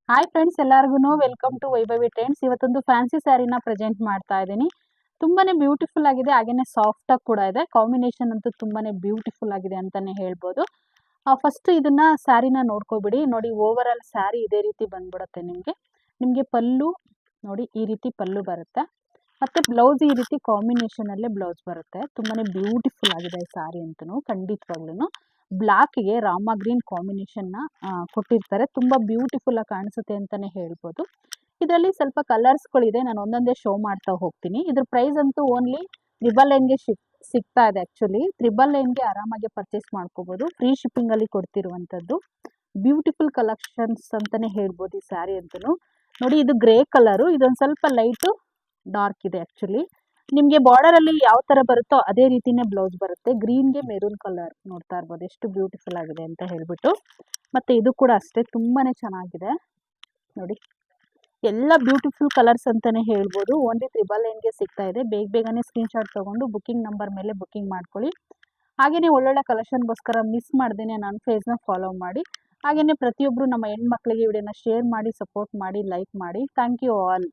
Hi friends, ಎಲ್ಲರಿಗೂ welcome to Vaibhavi trends. ಇವತ್ತೊಂದು fancy ಸ್ಯಾರಿನ present ಮಾಡ್ತಾ ಇದ್ದೀನಿ. ತುಂಬಾನೇ ಬ್ಯೂಟಿಫುಲ್ ಆಗಿದೆ, ಹಾಗೇನೆ ಸಾಫ್ಟ್ ಆಗಿ ಕೂಡ ಇದೆ. ಕಾಂಬಿನೇಷನ್ ಅಂತೂ ತುಂಬಾನೇ ಬ್ಯೂಟಿಫುಲ್ ಆಗಿದೆ ಅಂತಾನೆ ಹೇಳ್ಬೋದು. ಫಸ್ಟ್ ಇದನ್ನ ಸ್ಯಾರಿನ ನೋಡ್ಕೊಬಿಡಿ. ನೋಡಿ, ಓವರ್ ಆಲ್ ಸ್ಯಾರಿ ಇದೇ ರೀತಿ ಬಂದ್ಬಿಡುತ್ತೆ. ನಿಮಗೆ ಪಲ್ಲು ನೋಡಿ, ಈ ರೀತಿ ಪಲ್ಲು ಬರುತ್ತೆ. ಮತ್ತೆ ಬ್ಲೌಸ್ ಈ ರೀತಿ ಕಾಂಬಿನೇಷನ್ ಅಲ್ಲೇ ಬ್ಲೌಸ್ ಬರುತ್ತೆ. ತುಂಬಾನೇ ಬ್ಯೂಟಿಫುಲ್ ಆಗಿದೆ ಸ್ಯಾರಿ ಅಂತೂ ಖಂಡಿತವಾಗ್ಲೂ. ಬ್ಲಾಕ್ಗೆ ರಾಮ ಗ್ರೀನ್ ಕಾಂಬಿನೇಷನ್ನ ಕೊಟ್ಟಿರ್ತಾರೆ. ತುಂಬ ಬ್ಯೂಟಿಫುಲ್ ಆಗಿ ಕಾಣಿಸುತ್ತೆ ಅಂತಲೇ ಹೇಳ್ಬೋದು. ಇದರಲ್ಲಿ ಸ್ವಲ್ಪ ಕಲರ್ಸ್ಗಳಿದೆ, ನಾನು ಒಂದೊಂದೇ ಶೋ ಮಾಡ್ತಾ ಹೋಗ್ತೀನಿ. ಇದ್ರ ಪ್ರೈಸ್ ಅಂತೂ ಓನ್ಲಿ 999ಗೆ ಸಿಗ್ತಾ ಇದೆ. ಆ್ಯಕ್ಚುಲಿ 999ಗೆ ಆರಾಮಾಗಿ ಪರ್ಚೇಸ್ ಮಾಡ್ಕೋಬೋದು. ಫ್ರೀ ಶಿಪ್ಪಿಂಗಲ್ಲಿ ಕೊಡ್ತಿರುವಂಥದ್ದು. ಬ್ಯೂಟಿಫುಲ್ ಕಲೆಕ್ಷನ್ಸ್ ಅಂತಲೇ ಹೇಳ್ಬೋದು ಈ ಸ್ಯಾರಿ ಅಂತೂ. ನೋಡಿ, ಇದು ಗ್ರೇ ಕಲರು, ಇದೊಂದು ಸ್ವಲ್ಪ ಲೈಟು ಡಾರ್ಕ್ ಇದೆ. ಆ್ಯಕ್ಚುಲಿ ನಿಮಗೆ ಬಾರ್ಡರಲ್ಲಿ ಯಾವ ಥರ ಬರುತ್ತೋ ಅದೇ ರೀತಿನೇ ಬ್ಲೌಸ್ ಬರುತ್ತೆ. ಗ್ರೀನ್ಗೆ ಮೆರೂನ್ ಕಲರ್ ನೋಡ್ತಾ ಇರ್ಬೋದು, ಎಷ್ಟು ಬ್ಯೂಟಿಫುಲ್ ಆಗಿದೆ ಅಂತ ಹೇಳ್ಬಿಟ್ಟು. ಮತ್ತು ಇದು ಕೂಡ ಅಷ್ಟೇ, ತುಂಬಾ ಚೆನ್ನಾಗಿದೆ ನೋಡಿ. ಎಲ್ಲ ಬ್ಯೂಟಿಫುಲ್ ಕಲರ್ಸ್ ಅಂತಲೇ ಹೇಳ್ಬೋದು. ಓನ್ಲಿ 999ಗೆ ಸಿಗ್ತಾ ಇದೆ. ಬೇಗನೆ ಸ್ಕ್ರೀನ್ಶಾಟ್ ತೊಗೊಂಡು ಬುಕ್ಕಿಂಗ್ ನಂಬರ್ ಮೇಲೆ ಬುಕ್ಕಿಂಗ್ ಮಾಡ್ಕೊಳ್ಳಿ. ಹಾಗೆಯೇ ಒಳ್ಳೊಳ್ಳೆ ಕಲೆಕ್ಷನ್ಗೋಸ್ಕರ ಮಿಸ್ ಮಾಡ್ದೇನೆ ನನ್ನ ಪೇಜ್ನ ಫಾಲೋ ಮಾಡಿ. ಹಾಗೆಯೇ ಪ್ರತಿಯೊಬ್ಬರು ನಮ್ಮ ಹೆಣ್ಮಕ್ಳಿಗೆ ವಿಡಿಯೋನ ಶೇರ್ ಮಾಡಿ, ಸಪೋರ್ಟ್ ಮಾಡಿ, ಲೈಕ್ ಮಾಡಿ. Thank you all.